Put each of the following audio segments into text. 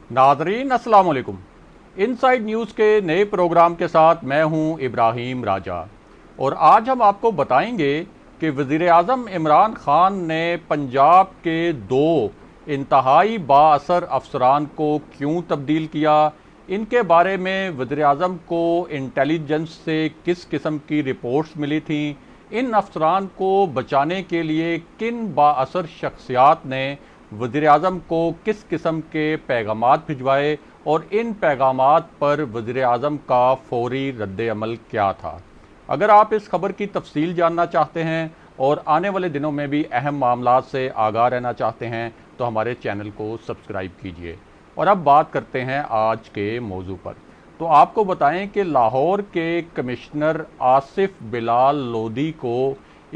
नाजरीन अस्सलाम वालेकुम। इनसाइड न्यूज़ के नए प्रोग्राम के साथ मैं हूं इब्राहिम राजा और आज हम आपको बताएंगे कि वज़ीर आज़म इमरान खान ने पंजाब के दो इंतहाई बाअसर अफसरान को क्यों तब्दील किया, इनके बारे में वज़ीर आज़म को इंटेलिजेंस से किस किस्म की रिपोर्ट्स मिली थी, इन अफसरान को बचाने के लिए किन बाअसर शख्सियात ने वज़ीर आज़म को किस किस्म के पैगामात भिजवाए और इन पैगामात पर वज़ीर आज़म का फौरी रद्द अमल क्या था। अगर आप इस खबर की तफसील जानना चाहते हैं और आने वाले दिनों में भी अहम मामलात से आगाह रहना चाहते हैं तो हमारे चैनल को सब्सक्राइब कीजिए। और अब बात करते हैं आज के मौजू पर। तो आपको बताएं कि लाहौर के कमिश्नर आसिफ बिलाल लोधी को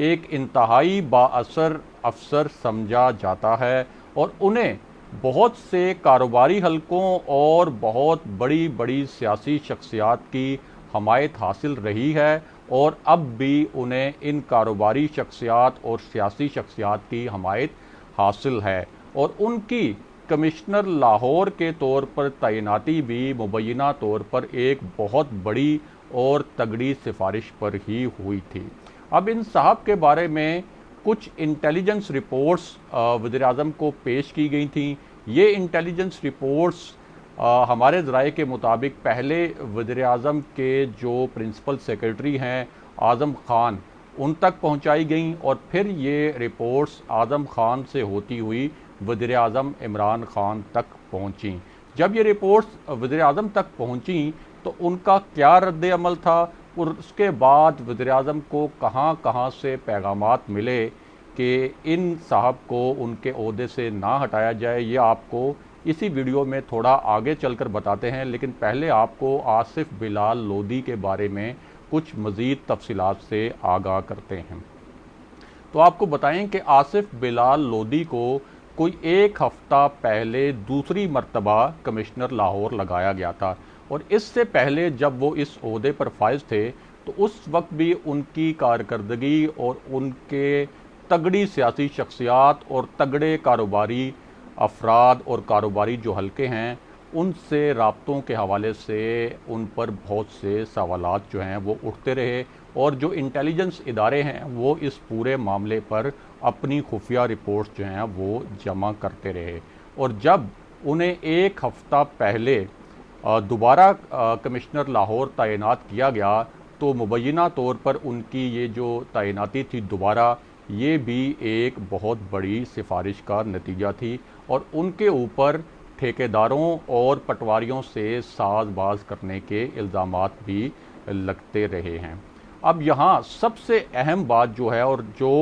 एक इंतहाई बाअसर अफसर समझा जाता है और उन्हें बहुत से कारोबारी हलकों और बहुत बड़ी बड़ी सियासी शख्सियात की हमायत हासिल रही है और अब भी उन्हें इन कारोबारी शख्सियात और सियासी शख्सियात की हमायत हासिल है और उनकी कमिश्नर लाहौर के तौर पर तैनाती भी मुबैना तौर पर एक बहुत बड़ी और तगड़ी सिफारिश पर ही हुई थी। अब इन साहब के बारे में कुछ इंटेलिजेंस रिपोर्ट्स वज़ीर आज़म को पेश की गई थी। ये इंटेलिजेंस रिपोर्ट्स हमारे ज़राए के मुताबिक पहले वज़ीर आज़म के जो प्रिंसिपल सेक्रेटरी हैं आज़म ख़ान, उन तक पहुंचाई गई और फिर ये रिपोर्ट्स आज़म ख़ान से होती हुई वज़ीर आज़म इमरान ख़ान तक पहुंची। जब ये रिपोर्ट्स वज़ीर आज़म तक पहुंची तो उनका क्या रद्द अमल था और उसके बाद वज़ीर आज़म को कहां कहां से पैगामात मिले कि इन साहब को उनके ओहदे से ना हटाया जाए, ये आपको इसी वीडियो में थोड़ा आगे चलकर बताते हैं। लेकिन पहले आपको आसिफ बिलाल लोधी के बारे में कुछ मज़ीद तफसीलात से आगाह करते हैं। तो आपको बताएं कि आसिफ बिलाल लोधी को कोई एक हफ्ता पहले दूसरी मर्तबा कमिश्नर लाहौर लगाया गया था और इससे पहले जब वो इस ओहदे पर फाइज थे तो उस वक्त भी उनकी कारकर्दगी और उनके तगड़ी सियासी शख्सियात और तगड़े कारोबारी अफराद और कारोबारी जो हलके हैं उनसे राब्तों के हवाले से उन पर बहुत से सवालात जो हैं वो उठते रहे और जो इंटेलिजेंस इदारे हैं वो इस पूरे मामले पर अपनी खुफिया रिपोर्ट्स जो हैं वो जमा करते रहे। और जब उन्हें एक हफ्ता पहले दोबारा कमिश्नर लाहौर तैनात किया गया तो मुबैना तौर पर उनकी ये जो तैनाती थी दोबारा, ये भी एक बहुत बड़ी सिफारिश का नतीजा थी और उनके ऊपर ठेकेदारों और पटवारियों से साजबाज करने के इल्ज़ामात भी लगते रहे हैं। अब यहाँ सबसे अहम बात जो है और जो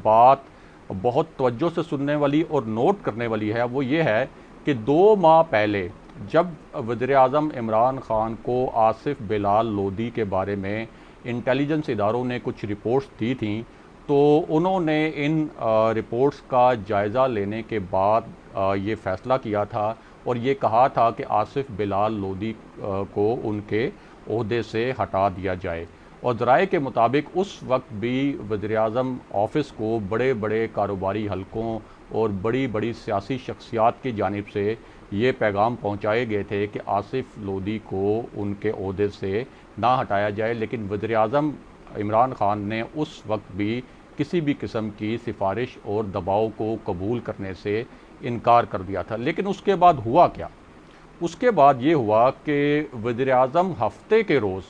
बात बहुत तवज्जो से सुनने वाली और नोट करने वाली है वो ये है कि 2 माह पहले जब वज़ीर आज़म इमरान ख़ान को आसिफ बिलाल लोधी के बारे में इंटेलिजेंस इदारों ने कुछ रिपोर्ट्स दी थी तो उन्होंने इन रिपोर्ट्स का जायज़ा लेने के बाद ये फ़ैसला किया था और ये कहा था कि आसिफ बिलाल लोधी को उनके ओहदे से हटा दिया जाए। और ज़राए के मुताबिक उस वक्त भी वज़ीर आज़म ऑफ़िस को बड़े बड़े कारोबारी हलकों और बड़ी बड़ी सियासी शख्सियात की जानिब से ये पैगाम पहुँचाए गए थे कि आसिफ लोधी को उनके ओहदे से ना हटाया जाए, लेकिन वज़ीर आज़म इमरान ख़ान ने उस वक्त भी किसी भी किस्म की सिफारिश और दबाव को कबूल करने से इनकार कर दिया था। लेकिन उसके बाद हुआ क्या? उसके बाद ये हुआ कि वज़ीर आज़म हफ्ते के रोज़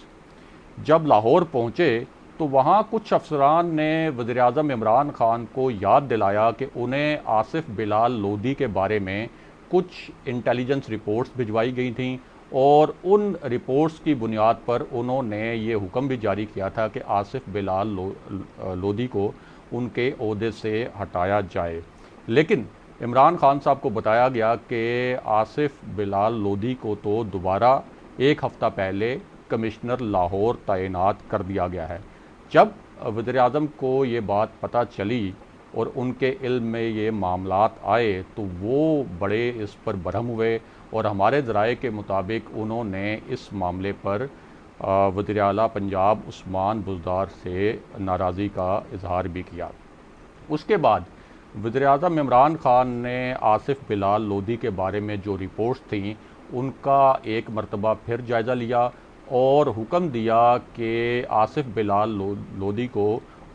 जब लाहौर पहुँचे तो वहाँ कुछ अफसरान ने वज़ीर आज़म इमरान ख़ान को याद दिलाया कि उन्हें आसिफ बिलाल लोधी के बारे में कुछ इंटेलिजेंस रिपोर्ट्स भिजवाई गई थीं और उन रिपोर्ट्स की बुनियाद पर उन्होंने ये हुक्म भी जारी किया था कि आसिफ बिलाल लोधी को उनके ओहदे से हटाया जाए। लेकिन इमरान ख़ान साहब को बताया गया कि आसिफ बिलाल लोधी को तो दोबारा एक हफ़्ता पहले कमिश्नर लाहौर तैनात कर दिया गया है। जब वज़ीर आज़म को ये बात पता चली और उनके इल्म में ये मामलात आए तो वो बड़े इस पर बरहम हुए और हमारे ज़राए के मुताबिक उन्होंने इस मामले पर वज़ीर आला पंजाब उस्मान बुज़दार से नाराज़गी का इजहार भी किया। उसके बाद वज़ीर-ए-आज़म इमरान खान ने आसिफ बिलाल लोदी के बारे में जो रिपोर्ट्स थी उनका एक मरतबा फिर जायज़ा लिया और हुक्म दिया कि आसिफ बिलाल लोदी को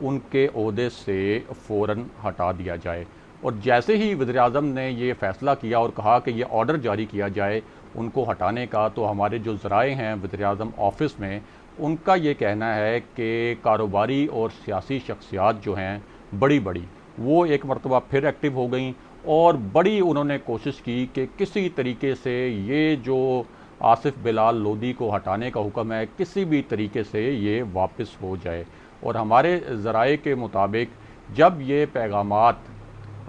उनके ओहदे से फ़ौरन हटा दिया जाए। और जैसे ही वज़ीर-ए-आज़म ने ये फ़ैसला किया और कहा कि ये ऑर्डर जारी किया जाए उनको हटाने का, तो हमारे जो ज़राए हैं वज़ीर-ए-आज़म ऑफ़िस में, उनका ये कहना है कि कारोबारी और सियासी शख्सियात जो हैं बड़ी बड़ी, वो एक मरतबा फिर एक्टिव हो गई और बड़ी उन्होंने कोशिश की कि किसी तरीके से ये जो आसिफ बिलाल लोदी को हटाने का हुक्म है किसी भी तरीके से ये वापस हो जाए। और हमारे ज़राए के मुताबिक जब ये पैगामात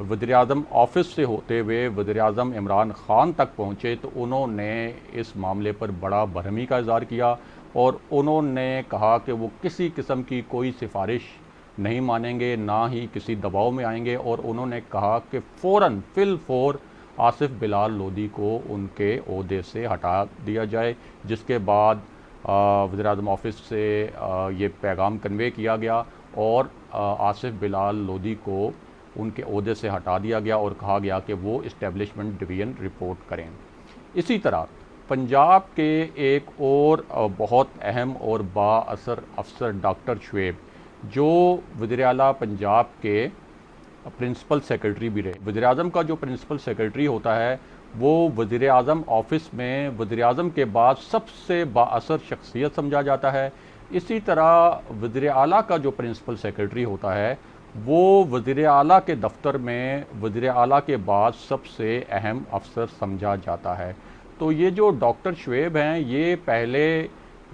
वज़ीर-ए-आज़म ऑफ़िस से होते हुए वज़ीर-ए-आज़म इमरान खान तक पहुँचे तो उन्होंने इस मामले पर बड़ा बरहमी का इज़हार किया और उन्होंने कहा कि वो किसी किस्म की कोई सिफारिश नहीं मानेंगे, ना ही किसी दबाव में आएंगे। और उन्होंने कहा कि फ़ौरन फिल-फौर आसिफ बिलाल लोदी को उनके ओहदे से हटा दिया जाए, जिसके बाद वज़ीर-ए-आज़म ऑफ़िस से ये पैगाम कन्वे किया गया और आसिफ बिलाल लोदी को उनके ओहदे से हटा दिया गया और कहा गया कि वो इस्टेब्लिशमेंट डिवीज़न रिपोर्ट करें। इसी तरह पंजाब के एक और बहुत अहम और बाअसर अफसर डॉक्टर शुएब, जो वज़ीर-ए-आला पंजाब के प्रिंसिपल सेक्रेटरी भी रहे। वज़ीर-ए-आज़म का जो प्रिंसिपल सेक्रेटरी होता है वो वज़ीर-ए-आज़म ऑफ़िस में वज़ीर-ए-आज़म के बाद सबसे बाअसर शख्सियत समझा जाता है। इसी तरह वज़ीर-ए-आला का जो प्रिंसिपल सेक्रेटरी होता है वो वज़ीर-ए-आला के दफ्तर में वज़ीर-ए-आला के बाद सबसे अहम अफसर समझा जाता है। तो ये जो डॉक्टर शुएब हैं ये पहले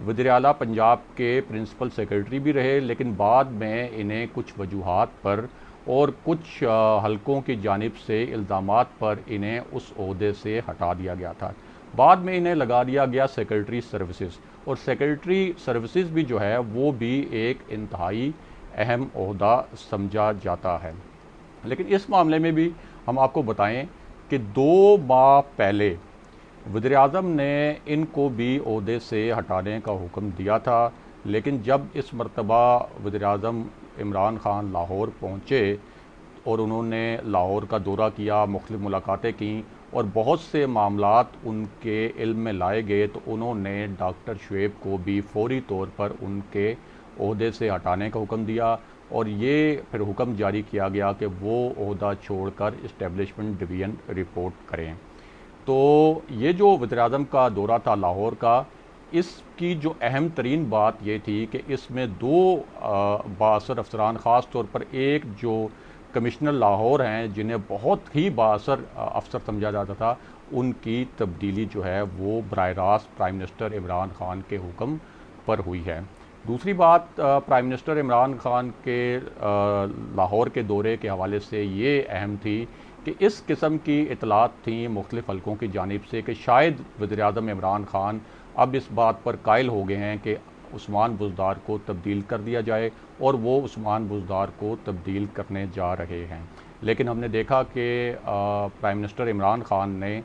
वज़ीर-ए-आला पंजाब के प्रिंसिपल सेक्रेटरी भी रहे, लेकिन बाद में इन्हें कुछ वजूहात पर और कुछ हलकों की जानिब से इल्ज़ामात पर इन्हें उस ओहदे से हटा दिया गया था। बाद में इन्हें लगा दिया गया सेक्रेटरी सर्विसेज, और सेक्रेटरी सर्विसेज भी जो है वो भी एक इंतहाई अहम ओहदा समझा जाता है। लेकिन इस मामले में भी हम आपको बताएं कि 2 माह पहले वज़ीर-ए-आज़म ने इनको भी ओहदे से हटाने का हुक्म दिया था, लेकिन जब इस मरतबा वज़ीर-ए-आज़म इमरान खान लाहौर पहुँचे और उन्होंने लाहौर का दौरा किया, मुख्तलिफ मुलाकातें की और बहुत से मामलात उनके इल्म में लाए गए, तो उन्होंने डॉक्टर शुएब को भी फौरी तौर पर उनके ओहदे से हटाने का हुक्म दिया और ये फिर हुक्म जारी किया गया कि वो ओहदा छोड़कर इस्टेब्लिशमेंट डिवीज़न रिपोर्ट करें। तो ये जो वज़ीर-ए-आज़म का दौरा था लाहौर का, इसकी जो अहम तरीन बात ये थी कि इसमें 2 बाअसर अफसरान, ख़ास तौर पर एक जो कमिश्नर लाहौर हैं जिन्हें बहुत ही बाअसर अफसर समझा जाता था, उनकी तब्दीली जो है वो बराह रास्त प्राइम मिनिस्टर इमरान खान के हुक्म पर हुई है। दूसरी बात प्राइम मिनिस्टर इमरान खान के लाहौर के दौरे के हवाले से ये अहम थी कि इस किस्म की इतलात थी मुख्तलिफ हलकों की जानिब से कि शायद वज़ीर-ए-आज़म इमरान खान अब इस बात पर कायल हो गए हैं कि उस्मान बुज़दार को तब्दील कर दिया जाए, और वो उस्मान बुज़दार को तब्दील करने जा रहे हैं। लेकिन हमने देखा कि प्राइम मिनिस्टर इमरान खान ने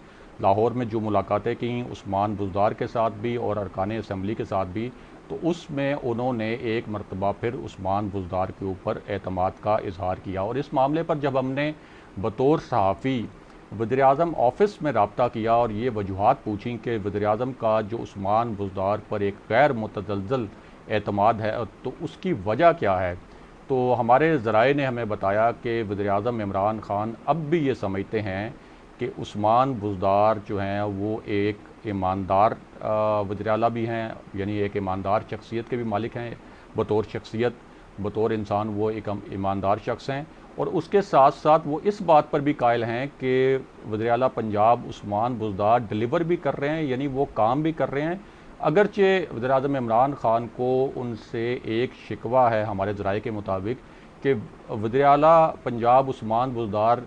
लाहौर में जो मुलाकातें की उस्मान बुज़दार के साथ भी और अरकान असम्बली के साथ भी, तो उसमें उन्होंने एक मरतबा फिर उस्मान बुज़दार के ऊपर एतमाद का इजहार किया। और इस मामले पर जब हमने बतौर सहाफ़ी वज़ीर-ए-आज़म ऑफ़िस में रब्ता किया और ये वजूहात पूछी कि वज़ीर-ए-आज़म का जो उस्मान बुज़दार पर एक गैर मुतज़लज़ल एतमाद है, तो उसकी वजह क्या है, तो हमारे ज़राए ने हमें बताया कि वज़ीर-ए-आज़म इमरान खान अब भी ये समझते हैं कि उस्मान बुज़दार जो हैं वो एक ईमानदार वज़ीर-ए-आला भी हैं, यानी एक ईमानदार शख्सियत के भी मालिक हैं। बतौर शख्सियत, बतौर इंसान वो एक ईमानदार शख्स हैं, और उसके साथ साथ वो इस बात पर भी कायल हैं कि वज़ीर-ए-आला पंजाब उस्मान बुज़दार डिलीवर भी कर रहे हैं, यानी वो काम भी कर रहे हैं। अगरचे वज़ीर-ए-आज़म इमरान खान को उनसे एक शिकवा है हमारे ज़राए के मुताबिक कि वज़ीर-ए-आला पंजाब उस्मान बुज़दार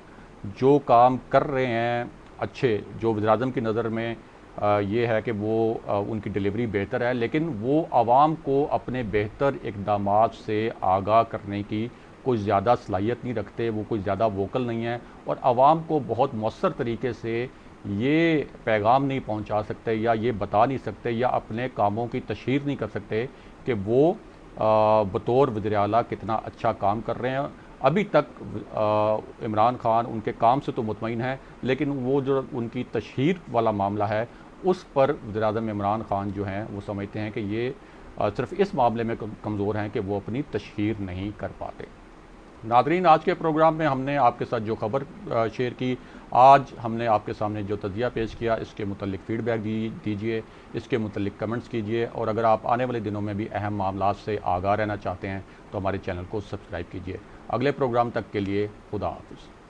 जो काम कर रहे हैं अच्छे, जो वज़ीर-ए-आज़म की नज़र में ये है कि वो उनकी डिलीवरी बेहतर है, लेकिन वो आवाम को अपने बेहतर इक़दामात से आगाह करने की कोई ज़्यादा सलाहियत नहीं रखते, वो कोई ज़्यादा वोकल नहीं है और आवाम को बहुत मौसर तरीके से ये पैगाम नहीं पहुंचा सकते या ये बता नहीं सकते या अपने कामों की तशहीर नहीं कर सकते कि वो बतौर वज़ीर-ए-आला कितना अच्छा काम कर रहे हैं। अभी तक इमरान खान उनके काम से तो मुतमईन है, लेकिन वो जो उनकी तशहीर वाला मामला है उस पर वज़ीर-ए-आज़म इमरान खान जो हैं वो समझते हैं कि ये सिर्फ इस मामले में कमज़ोर हैं कि वो अपनी तशहीर नहीं कर पाते। नादरीन, आज के प्रोग्राम में हमने आपके साथ जो खबर शेयर की, आज हमने आपके सामने जो तज़िया पेश किया, इसके मुतल्लिक फ़ीडबैक दीजिए, इसके मुतल्लिक कमेंट्स कीजिए, और अगर आप आने वाले दिनों में भी अहम मामलात से आगाह रहना चाहते हैं तो हमारे चैनल को सब्सक्राइब कीजिए। अगले प्रोग्राम तक के लिए खुदा हाफ़िज़।